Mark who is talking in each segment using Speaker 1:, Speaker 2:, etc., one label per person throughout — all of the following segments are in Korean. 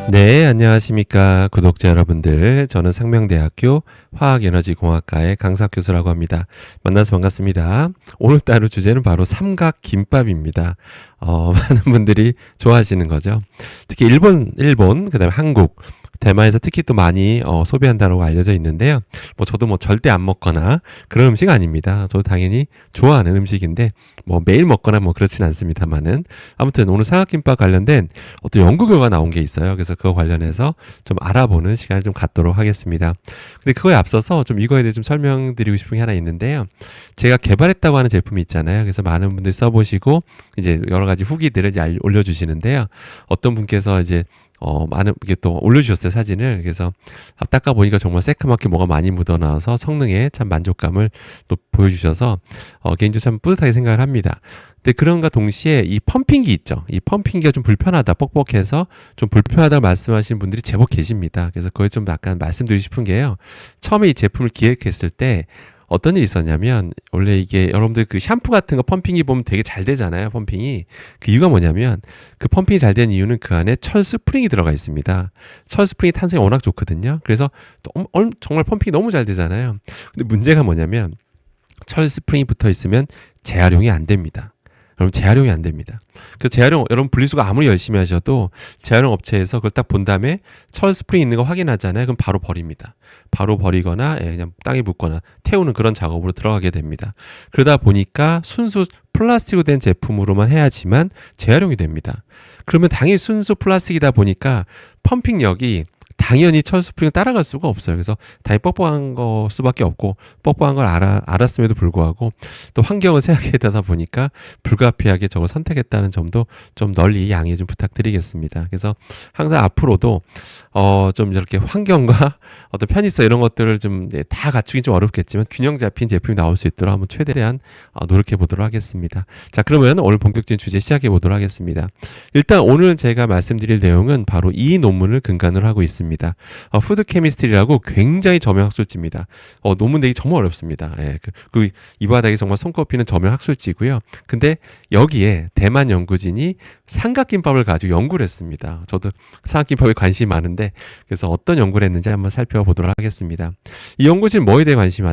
Speaker 1: 네, 안녕하십니까. 구독자 여러분들. 저는 상명대학교 화학에너지공학과의 강사 교수라고 합니다. 만나서 반갑습니다. 오늘따라 주제는 바로 삼각김밥입니다. 많은 분들이 좋아하시는 거죠. 특히 일본, 그 다음에 한국, 대만에서 특히 또 많이 소비한다고 알려져 있는데요. 저도 절대 안 먹거나 그런 음식 아닙니다. 저도 당연히 좋아하는 음식인데 매일 먹거나 그렇진 않습니다만은 아무튼 오늘 삼각김밥 관련된 어떤 연구 결과 나온 게 있어요. 그래서 그거 관련해서 좀 알아보는 시간을 좀 갖도록 하겠습니다. 근데 그거에 앞서서 좀 이거에 대해 좀 설명드리고 싶은 게 하나 있는데요. 제가 개발했다고 하는 제품이 있잖아요. 그래서 많은 분들이 써보시고 이제 여러 가지 후기들을 이제 올려주시는데요. 어떤 분께서 이제 많은 게 또 올려주셨어요, 사진을. 그래서 닦아보니까 정말 새카맣게 뭐가 많이 묻어나와서 성능에 참 만족감을 또 보여주셔서 개인적으로 참 뿌듯하게 생각을 합니다. 근데 그런가 동시에 이 펌핑기 있죠. 이 펌핑기가 좀 불편하다, 뻑뻑해서 좀 불편하다고 말씀하시는 분들이 제법 계십니다. 그래서 그걸 좀 약간 말씀드리고 싶은 게요. 처음에 이 제품을 기획했을 때 어떤 일이 있었냐면, 원래 이게 여러분들 그 샴푸 같은 거 펌핑이 보면 되게 잘 되잖아요, 펌핑이. 그 이유가 뭐냐면, 그 펌핑이 잘 되는 이유는 그 안에 철 스프링이 들어가 있습니다. 철 스프링이 탄성이 워낙 좋거든요. 그래서 정말 펌핑이 너무 잘 되잖아요. 근데 문제가 뭐냐면, 철 스프링이 붙어 있으면 재활용이 안 됩니다. 여러분, 재활용이 안 됩니다. 그 재활용, 여러분 분리수거 아무리 열심히 하셔도 재활용 업체에서 그걸 딱 본 다음에 철 스프링 있는 거 확인하잖아요. 그럼 바로 버립니다. 바로 버리거나 그냥 땅에 묻거나 태우는 그런 작업으로 들어가게 됩니다. 그러다 보니까 순수 플라스틱으로 된 제품으로만 해야지만 재활용이 됩니다. 그러면 당연히 순수 플라스틱이다 보니까 펌핑력이 당연히 철 스프링을 따라갈 수가 없어요. 그래서 당연히 뻑뻑한 거 수밖에 없고, 뻑뻑한 걸 알았음에도 불구하고 또 환경을 생각해야 되다 보니까 불가피하게 저걸 선택했다는 점도 좀 널리 양해 좀 부탁드리겠습니다. 그래서 항상 앞으로도 좀 이렇게 환경과 어떤 편의성 이런 것들을 좀 다 갖추긴 좀 어렵겠지만 균형 잡힌 제품이 나올 수 있도록 한번 최대한 노력해 보도록 하겠습니다. 자, 그러면 오늘 본격적인 주제 시작해 보도록 하겠습니다. 일단 오늘 제가 말씀드릴 내용은 바로 이 논문을 근간으로 하고 있습니다. 푸드 케미스트리라고 굉장히 저명 학술지입니다. 논문 내기 정말 어렵습니다. 예, 이 바닥에 정말 손꼽히는 저명 학술지고요. 근데 여기에 대만 연구진이 삼각김밥을 가지고 연구를 했습니다. 저도 삼각김밥에 관심이 많은데, 그래서 어떤 연구를 했는지 한번 살펴보도록 하겠습니다. 이 연구진 뭐에 대해 관심이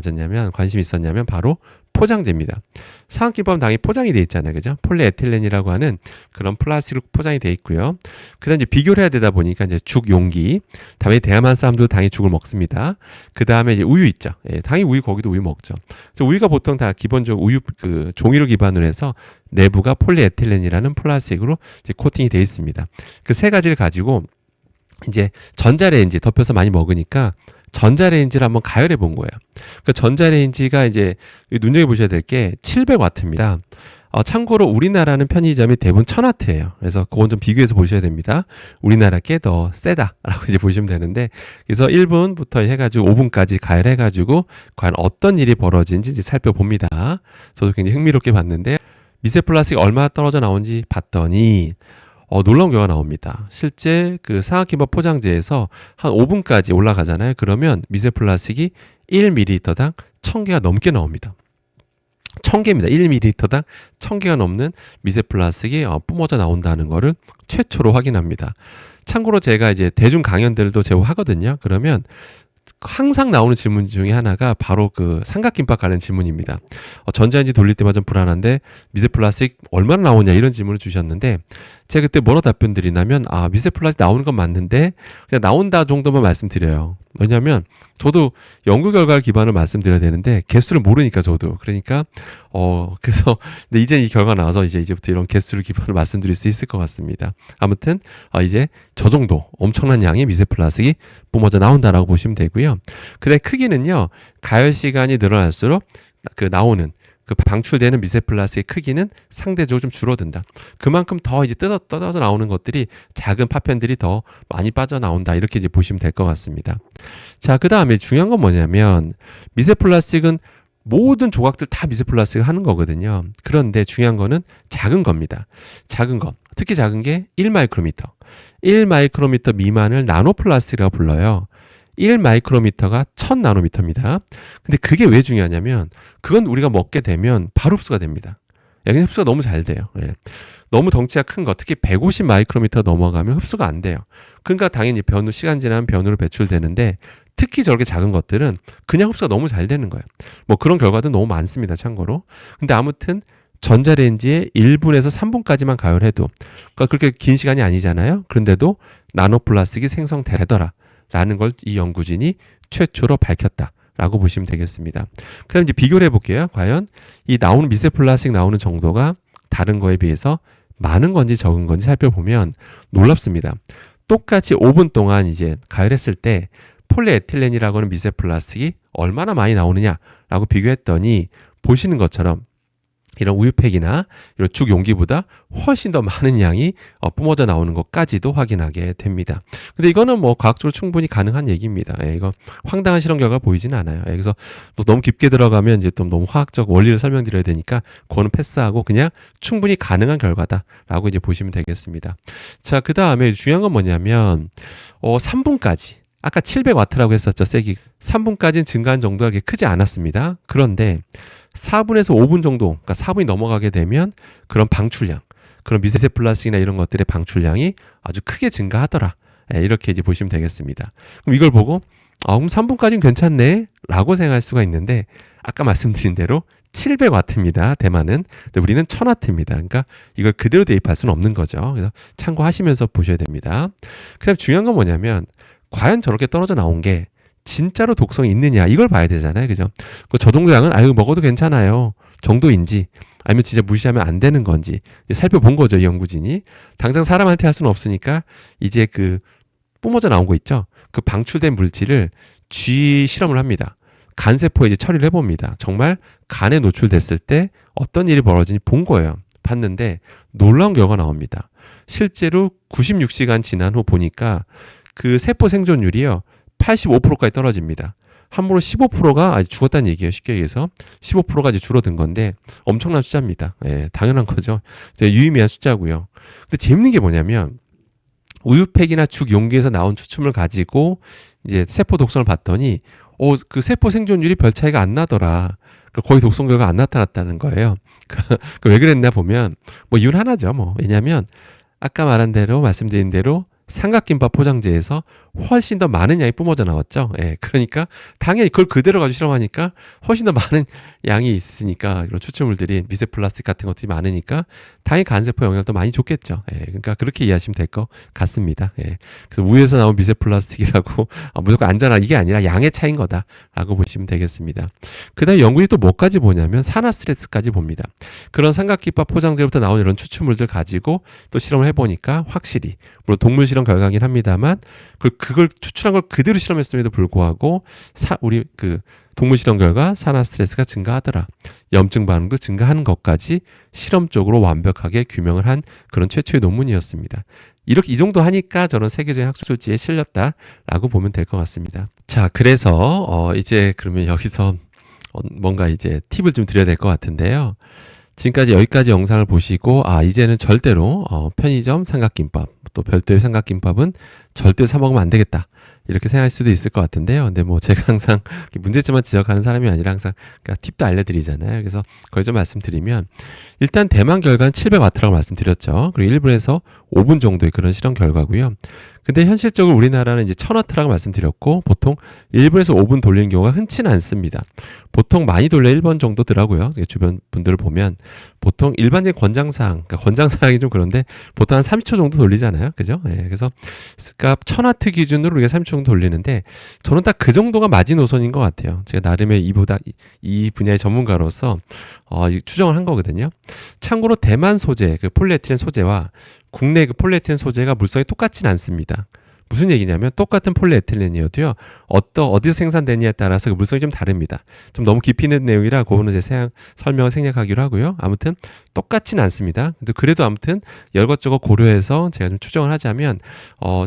Speaker 1: 있었냐면 바로 포장재입니다. 삼각김밥은 당연히 포장이 돼 있잖아요. 그죠? 폴리에틸렌이라고 하는 그런 플라스틱으로 포장이 돼 있고요. 그 다음에 이제 비교를 해야 되다 보니까 이제 죽 용기, 다음에 대만 사람도 당연히 죽을 먹습니다. 그 다음에 이제 우유 있죠. 예, 당연히 우유, 거기도 우유 먹죠. 우유가 보통 다 기본적으로 우유 종이로 기반으로 해서 내부가 폴리에틸렌이라는 플라스틱으로 이제 코팅이 돼 있습니다. 그 세 가지를 가지고 이제 전자레인지 덮여서 많이 먹으니까 전자레인지를 한번 가열해 본 거예요. 그 전자레인지가 이제 눈여겨 보셔야 될 게 700W입니다. 참고로 우리나라는 편의점이 대부분 1000W예요. 그래서 그건 좀 비교해서 보셔야 됩니다. 우리나라 게 더 세다라고 이제 보시면 되는데, 그래서 1분부터 해가지고 5분까지 가열해가지고 과연 어떤 일이 벌어진지 이제 살펴봅니다. 저도 굉장히 흥미롭게 봤는데, 미세 플라스틱 얼마나 떨어져 나온지 봤더니 놀라운 결과가 나옵니다. 실제 그 삼각김밥 포장재에서 한 5분까지 올라가잖아요. 그러면 미세 플라스틱이 1ml당 1000개가 넘게 나옵니다. 1000개입니다. 1ml당 1000개가 넘는 미세 플라스틱이 뿜어져 나온다는 거를 최초로 확인합니다. 참고로 제가 이제 대중 강연들도 제법 하거든요. 그러면 항상 나오는 질문 중에 하나가 바로 그 삼각김밥 관련 질문입니다. 전자레인지 돌릴 때마다 좀 불안한데 미세 플라스틱 얼마나 나오냐, 이런 질문을 주셨는데, 제가 그때 뭐라 답변 드리냐면 미세 플라스틱 나오는 건 맞는데 그냥 나온다 정도만 말씀드려요. 왜냐하면 저도 연구 결과를 기반으로 말씀드려야 되는데 개수를 모르니까, 저도. 그러니까 그래서 근데 이제 이 결과 나와서 이제부터 이런 개수를 기반으로 말씀드릴 수 있을 것 같습니다. 아무튼 이제 저 정도 엄청난 양의 미세 플라스틱이 뿜어져 나온다라고 보시면 되고요. 그다음에 크기는요, 가열 시간이 늘어날수록 그 나오는 그 방출되는 미세 플라스틱의 크기는 상대적으로 좀 줄어든다. 그만큼 더 이제 뜯어져 나오는 것들이, 작은 파편들이 더 많이 빠져나온다. 이렇게 이제 보시면 될 것 같습니다. 자, 그 다음에 중요한 건 뭐냐면, 미세 플라스틱은 모든 조각들 다 미세 플라스틱을 하는 거거든요. 그런데 중요한 거는 작은 겁니다. 작은 거. 특히 작은 게 1마이크로미터. 1마이크로미터 미만을 나노플라스틱이라고 불러요. 1마이크로미터가 1000나노미터입니다. 근데 그게 왜 중요하냐면, 그건 우리가 먹게 되면 바로 흡수가 됩니다. 흡수가 너무 잘 돼요. 예. 너무 덩치가 큰 거, 특히 150 마이크로미터 넘어가면 흡수가 안 돼요. 그러니까 당연히 변후, 시간 지나면 변후로 배출되는데 특히 저렇게 작은 것들은 그냥 흡수가 너무 잘 되는 거예요. 뭐 그런 결과도 너무 많습니다, 참고로. 근데 아무튼 전자레인지에 1분에서 3분까지만 가열해도, 그러니까 그렇게 긴 시간이 아니잖아요. 그런데도 나노플라스틱이 생성되더라 라는 걸 이 연구진이 최초로 밝혔다 라고 보시면 되겠습니다. 그럼 이제 비교를 해볼게요. 과연 이 나오는 미세 플라스틱 나오는 정도가 다른 거에 비해서 많은 건지 적은 건지 살펴보면 놀랍습니다. 똑같이 5분 동안 이제 가열했을 때 폴리에틸렌이라고 하는 미세 플라스틱이 얼마나 많이 나오느냐라고 비교했더니 보시는 것처럼 이런 우유팩이나 이런 죽 용기보다 훨씬 더 많은 양이 뿜어져 나오는 것까지도 확인하게 됩니다. 근데 이거는 뭐 과학적으로 충분히 가능한 얘기입니다. 예, 이거 황당한 실험 결과가 보이지는 않아요. 예, 그래서 또 너무 깊게 들어가면 이제 또 너무 화학적 원리를 설명드려야 되니까 그거는 패스하고 그냥 충분히 가능한 결과다라고 이제 보시면 되겠습니다. 자, 그 다음에 중요한 건 뭐냐면 3분까지 아까 700W라고 했었죠. 세기 3분까지는 증가한 정도가 그렇게 크지 않았습니다. 그런데 4분에서 5분 정도, 그러니까 4분이 넘어가게 되면 그런 방출량, 그런 미세 플라스틱이나 이런 것들의 방출량이 아주 크게 증가하더라. 예, 이렇게 이제 보시면 되겠습니다. 그럼 이걸 보고 그럼 3분까지는 괜찮네 라고 생각할 수가 있는데 아까 말씀드린 대로 700W입니다. 대만은. 근데 우리는 1000W입니다. 그러니까 이걸 그대로 대입할 수는 없는 거죠. 그래서 참고하시면서 보셔야 됩니다. 그다음 중요한 건 뭐냐면 과연 저렇게 떨어져 나온 게 진짜로 독성이 있느냐 이걸 봐야 되잖아요. 그죠? 그 저 정도 양은 먹어도 괜찮아요 정도인지 아니면 진짜 무시하면 안 되는 건지 살펴본 거죠. 이 연구진이. 당장 사람한테 할 수는 없으니까 이제 그 뿜어져 나온 거 있죠. 그 방출된 물질을 쥐 실험을 합니다. 간세포에 이제 처리를 해봅니다. 정말 간에 노출됐을 때 어떤 일이 벌어지는지 본 거예요. 봤는데 놀라운 결과가 나옵니다. 실제로 96시간 지난 후 보니까 그 세포 생존율이요 85%까지 떨어집니다. 함부로 15%가 죽었다는 얘기예요. 쉽게 얘기해서 15%가 이제 줄어든 건데 엄청난 숫자입니다. 예, 당연한 거죠. 유의미한 숫자고요. 근데 재밌는 게 뭐냐면 우유팩이나 죽 용기에서 나온 추출물 가지고 이제 세포 독성을 봤더니 그 세포 생존율이 별 차이가 안 나더라. 거의 독성 결과가 안 나타났다는 거예요. 왜 그랬나 보면 뭐 이유는 하나죠. 뭐 왜냐하면 아까 말씀드린 대로 삼각김밥 포장재에서 훨씬 더 많은 양이 뿜어져 나왔죠. 예, 그러니까 당연히 그걸 그대로 가지고 실험하니까 훨씬 더 많은 양이 있으니까 이런 추출물들이 미세 플라스틱 같은 것들이 많으니까 당연히 간세포 영향도 많이 줬겠죠. 예, 그러니까 그렇게 이해하시면 될 것 같습니다. 예, 그래서 우유에서 나온 미세 플라스틱이라고 무조건 안전한 이게 아니라 양의 차이인 거다라고 보시면 되겠습니다. 그다음에 연구이 또 뭐까지 보냐면 산화스트레스까지 봅니다. 그런 삼각김밥 포장재부터 나온 이런 추출물들 가지고 또 실험을 해보니까 확실히 물론 동물 실험 결과긴 합니다만 그걸 추출한 걸 그대로 실험했음에도 불구하고 우리 그 동물 실험 결과 산화 스트레스가 증가하더라. 염증 반응도 증가하는 것까지 실험적으로 완벽하게 규명을 한 그런 최초의 논문이었습니다. 이렇게 이 정도 하니까 저런 세계적인 학술지에 실렸다라고 보면 될 것 같습니다. 자, 그래서 이제 그러면 여기서 뭔가 이제 팁을 좀 드려야 될 것 같은데요. 지금까지 여기까지 영상을 보시고 이제는 절대로 편의점 삼각김밥 또 별도의 삼각김밥은 절대 사 먹으면 안 되겠다 이렇게 생각할 수도 있을 것 같은데요. 근데 뭐 제가 항상 문제점만 지적하는 사람이 아니라 항상 그러니까 팁도 알려드리잖아요. 그래서 그걸 좀 말씀드리면 일단 대만 결과는 700W라고 말씀드렸죠. 그리고 1분에서 5분 정도의 그런 실험 결과고요. 근데 현실적으로 우리나라는 이제 1000W라고 말씀드렸고 보통 1분에서 5분 돌리는 경우가 흔치는 않습니다. 보통 많이 돌려 1번 정도더라고요. 주변 분들을 보면 보통 일반적인 권장사항, 그러니까 권장사항이 좀 그런데 보통 한 30초 정도 돌리잖아요. 그죠? 예, 그래서 그러니까 1000W 기준으로 우리가 30초 정도 돌리는데 저는 딱 그 정도가 마지노선인 것 같아요. 제가 나름의 이 분야의 전문가로서 추정을 한 거거든요. 참고로 대만 소재, 그 폴리에틸렌 소재와 국내 그 폴리에틸렌 소재가 물성이 똑같지는 않습니다. 무슨 얘기냐면 똑같은 폴리에틸렌이어도요. 어디서 생산되느냐에 따라서 그 물성이 좀 다릅니다. 좀 너무 깊이 있는 내용이라 그거는 이제 설명을 생략하기로 하고요. 아무튼 똑같지는 않습니다. 근데 그래도 아무튼 이것저것 고려해서 제가 좀 추정을 하자면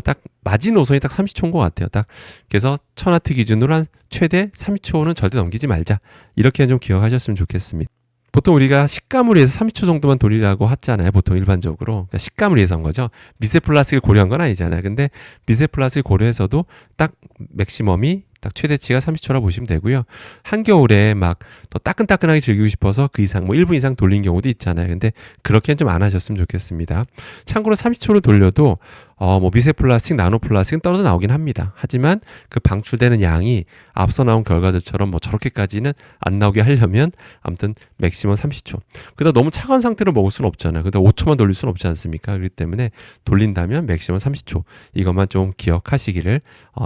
Speaker 1: 딱 마지노선이 딱 30초인 것 같아요. 딱 그래서 1000W 기준으로 한 최대 30초는 절대 넘기지 말자. 이렇게 좀 기억하셨으면 좋겠습니다. 보통 우리가 식감을 위해서 30초 정도만 돌리라고 하잖아요. 보통 일반적으로. 그러니까 식감을 위해서 한 거죠. 미세 플라스틱을 고려한 건 아니잖아요. 근데 미세 플라스틱을 고려해서도 딱 맥시멈이 딱 최대치가 30초라 보시면 되고요. 한겨울에 막 더 따끈따끈하게 즐기고 싶어서 그 이상 뭐 1분 이상 돌린 경우도 있잖아요. 근데 그렇게는 좀 안 하셨으면 좋겠습니다. 참고로 30초를 돌려도 뭐 미세 플라스틱, 나노 플라스틱은 떨어져 나오긴 합니다. 하지만 그 방출되는 양이 앞서 나온 결과들처럼 뭐 저렇게까지는 안 나오게 하려면 아무튼 맥시멈 30초. 그러다 너무 차가운 상태로 먹을 수는 없잖아요. 근데 5초만 돌릴 수는 없지 않습니까? 그렇기 때문에 돌린다면 맥시멈 30초. 이것만 좀 기억하시기를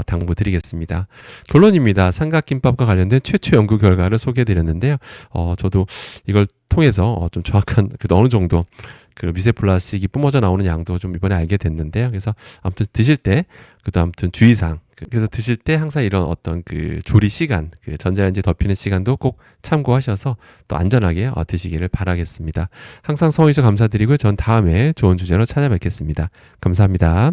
Speaker 1: 당부드리겠습니다. 결론입니다. 삼각김밥과 관련된 최초 연구 결과를 소개해드렸는데요. 저도 이걸 통해서 좀 정확한 어느 정도 그 미세 플라스틱이 뿜어져 나오는 양도 좀 이번에 알게 됐는데요. 그래서 아무튼 드실 때, 그도 아무튼 주의사항. 그래서 드실 때 항상 이런 어떤 그 조리 시간, 그 전자레인지 덮이는 시간도 꼭 참고하셔서 또 안전하게 드시기를 바라겠습니다. 항상 성원해주셔서 감사드리고요. 전 다음에 좋은 주제로 찾아뵙겠습니다. 감사합니다.